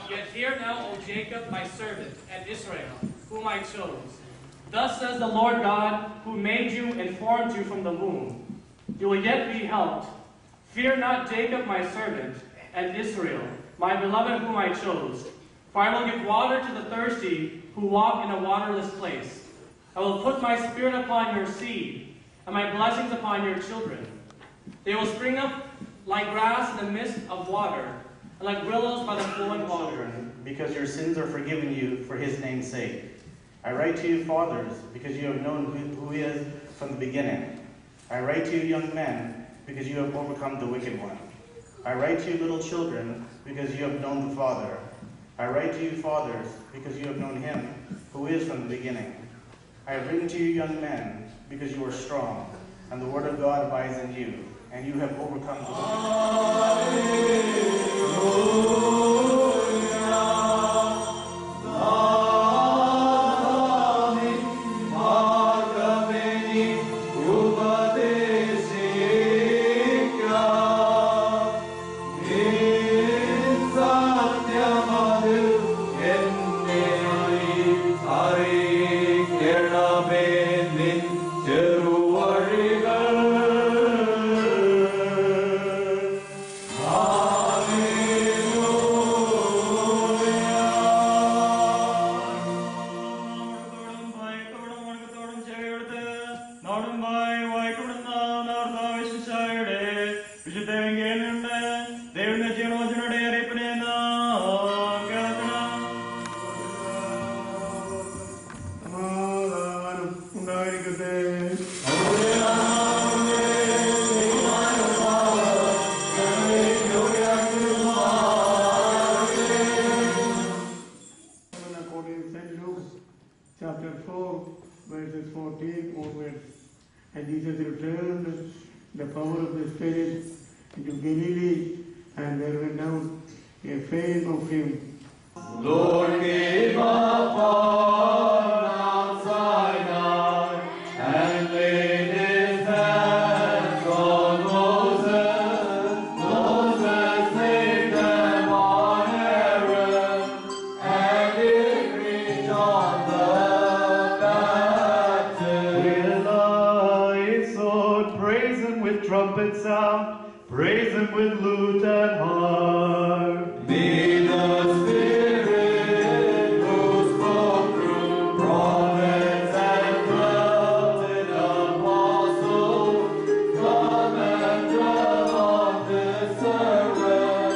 Yet hear now, O Jacob, my servant, and Israel, whom I chose. Thus says the Lord God, who made you and formed you from the womb. You will yet be helped. Fear not, Jacob, my servant, and Israel, my beloved, whom I chose. For I will give water to the thirsty who walk in a waterless place. I will put my spirit upon your seed, and my blessings upon your children. They will spring up like grass in the midst of water, and like willows by the flowing water. Because your sins are forgiven you for his name's sake. I write to you, fathers, because you have known who he is from the beginning. I write to you, young men, because you have overcome the wicked one. I write to you, little children, because you have known the Father. I write to you, fathers, because you have known him who is from the beginning. I have written to you, young men, because you are strong, and the word of God abides in you, and you have overcome the chapter 4, verses 14 onwards. And Jesus returned the power of the Spirit into Galilee, and there went out a fame of him. Lord came upon Mount Sinai and laid his hands on Moses. Moses laid them on Aaron, and it reached on the praise him with trumpet sound, praise him with lute and harp. Be the Spirit who spoke through prophets and dwelt in apostles, come and dwell on this servant,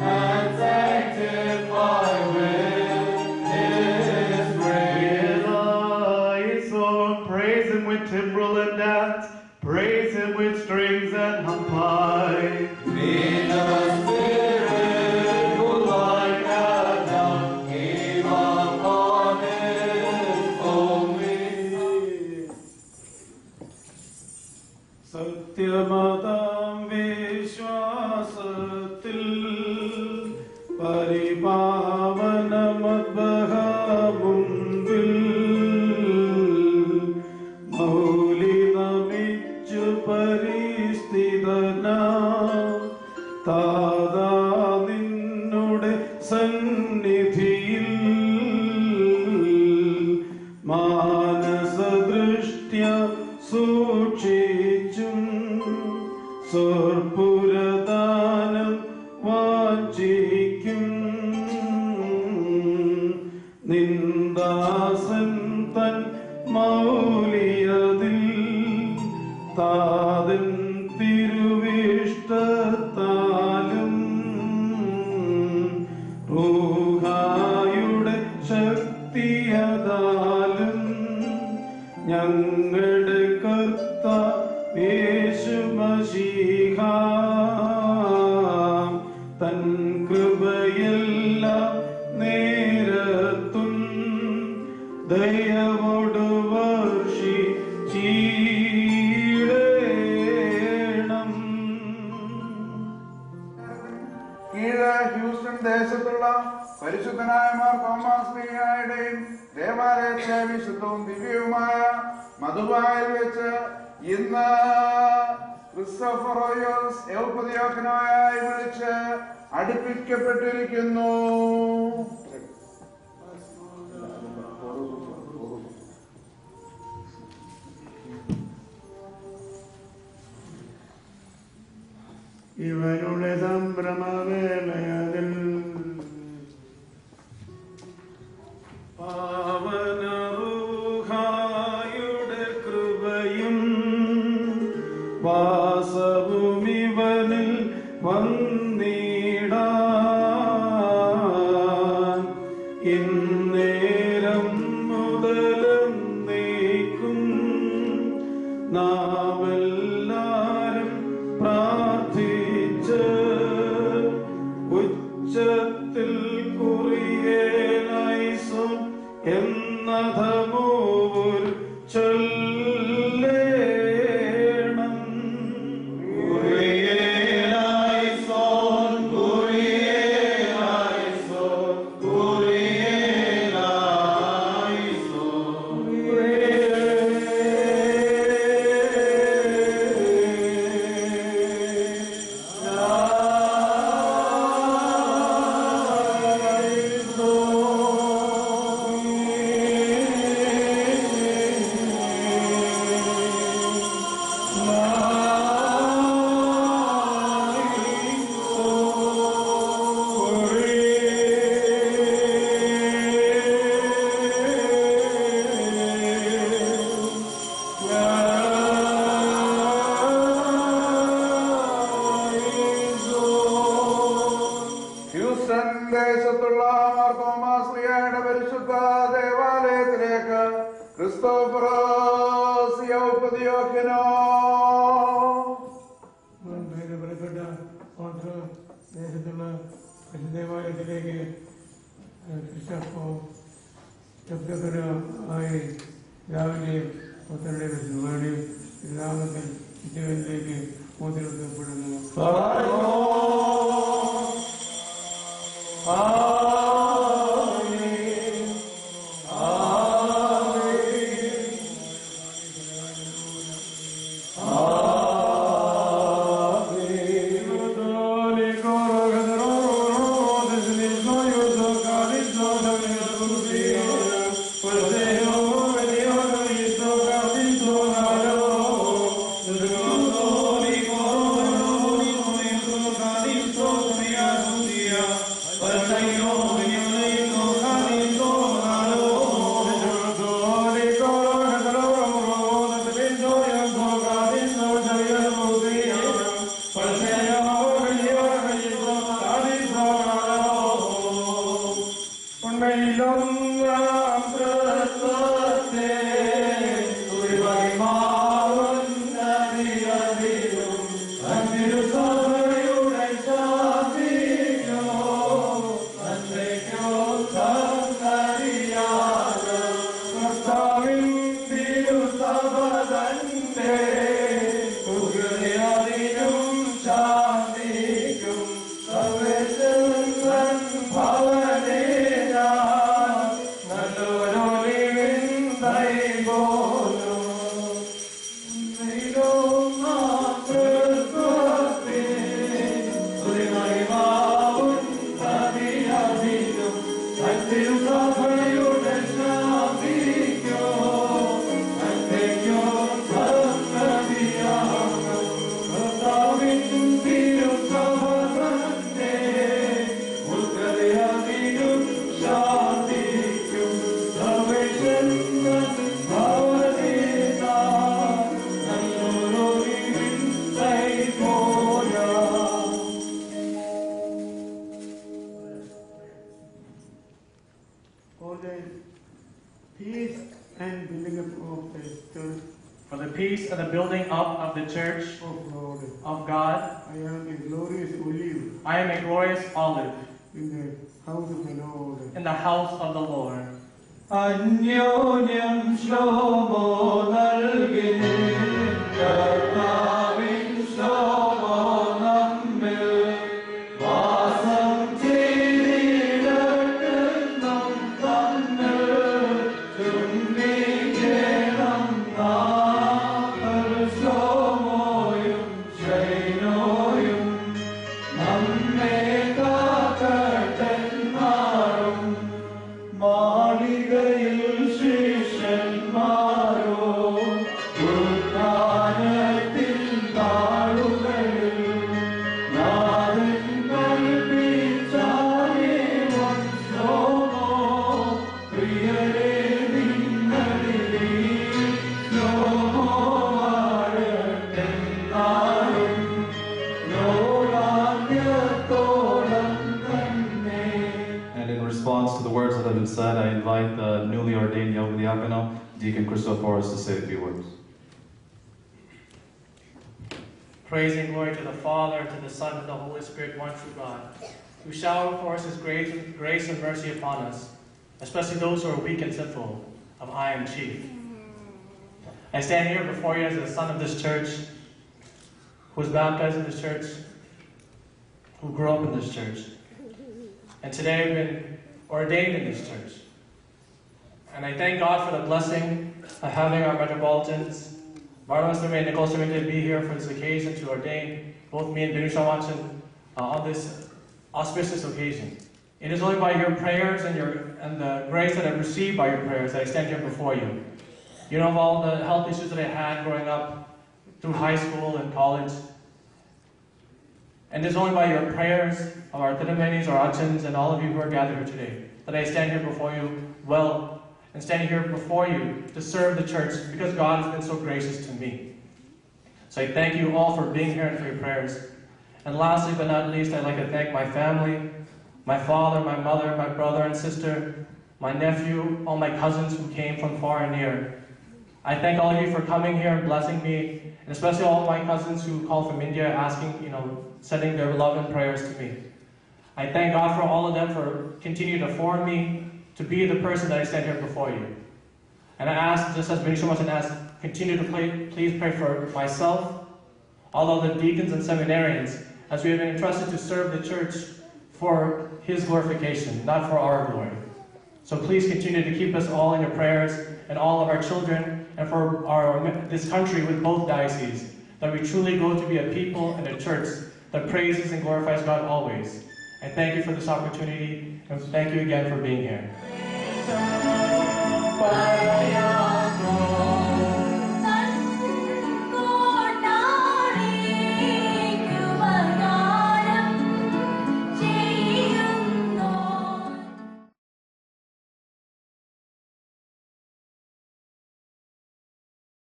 and sanctify with his grace. Praise him with timbrel and dance, praise him with strings and pipe. Be the Spirit who like a dove came upon his only സത്യമതാം വിശ്വാസത്തിൽ പരിപാവനമദ്ഭമുമ്പിൽ മൗലി നമിച്ചു പരിസ്ഥിതന താതാ നിന്നുടെ സന്നിധിയിൽ മാനസദൃഷ്ട്യ സൂക്ഷിച്ചും സ്വർപുരദാനം വാഞ്ചിക്കും നിന്ദാസൻ തൻ മൗലിയതിൽ താതൻ തിരുവിഷ്ടത്താലും റൂഹായുടെ ശക്തിയതാലും ഞങ്ങളുടെ യേശുമശീഹ തൻ കൃപയെല്ലാം നേരത്തും ദയവോടു വർഷിച്ചീടേണം. കീഴ് ഹ്യൂസ്റ്റൺ ദേശത്തുള്ള പരിശുദ്ധനായ മാർ തോമസ് ലീഹായുടെയും ദേവാലയത്തിലെ വിശുദ്ധവും ദിവ്യവുമായ മധുബായിൽ വെച്ച് ഇന്ന് ക്രിസ്തോഫറോയോസ് യൗപ്പതിയോക്കനായി വിളിച്ച് അടുപ്പിക്കപ്പെട്ടിരിക്കുന്നു. ഇവരുടെ സംഭ്രമവേളയതിൽ പാവനറുഹായുടെ കൃപയും വാസവുമിവനിൽ വന്നിടാൻ ഇന്നേരം മുതലും നീക്കും നാമെല്ലാരും പ്രാർത്ഥിച്ച് ഉച്ചത്തിൽ കുറിയേലൈസോൻ എന്നതമോർ ചൊല്ലേണം. കുറിയേലൈസോൻ കുറിയേലൈസോൻ കുറിയേലൈസോൻ ഹ്യൂസ്റ്റൺ ദേശത്തുള്ള മാർത്തോമാശ്ലീഹയുടെ പരിശുദ്ധ ദേവാലയത്തിലേക്ക് ക്രിസ്തോഫറോസ് യൗപ്പതിയോക്കനോ പ്രിയപ്പെട്ട ഓർത്തോ ദേശത്തുള്ള ദേവാലയത്തിലേക്ക് ആയി രാവിലെ പുത്രന്റെ പരിശുദ്ധയുടെയും നാമത്തിൽ നിത്യവനിലേക്ക് മോചനപ്പെടുന്നു. For the peace and the building up of the church of God, I am a glorious olive I am a glorious olive in the house of the Lord. in the house of the Lord. അന്യോന്യം ശ്ലോമോ നൽകിൻ കർത്താവിൻ ശ്ലോമോ നമ്മിൽ വാസം ചെയ്തിടട്ടെന്നും തമ്മിൽ ചുംബിക്കണം നാം ശ്ലോമോയും response to the words that have been said, I invite the newly ordained young diacono, Deacon Christoforos, to say a few words. Praise and glory to the Father, to the Son, and the Holy Spirit, one true God, who shower for us His grace and mercy upon us, especially those who are weak and sinful, of I am chief. I stand here before you as a son of this church, who was baptized in this church, who grew up in this church, and today I've been ordained in this church. And I thank God for the blessing of having our Metropolitans, Barnabas and Nicole to be here for this occasion to ordain both me and Benusha Watson on this auspicious occasion. It is only by your prayers and the grace that I've received by your prayers that I stand here before you. You know of all the health issues that I had growing up through high school and college. And it is only by your prayers of our Tidamenis, our Achans, and all of you who are gathered here today that I stand here before you well, and standing here before you to serve the church because God has been so gracious to me. So I thank you all for being here and for your prayers. And lastly but not least, I'd like to thank my family, my father, my mother, my brother and sister, my nephew, all my cousins who came from far and near. I thank all of you for coming here and blessing me, and especially all of my cousins who called from India asking, sending their love and prayers to me. I thank God for all of them for continuing to form me to be the person that I stand here before you. And I ask, just as Benusha Watson asked, continue to please pray for myself, all of the deacons and seminarians, as we have been entrusted to serve the church for His glorification, not for our glory. So please continue to keep us all in your prayers, and all of our children, and for this country with both dioceses, that we truly go to be a people and a church that praises and glorifies God always. I thank you for this opportunity, and thank you again for being here.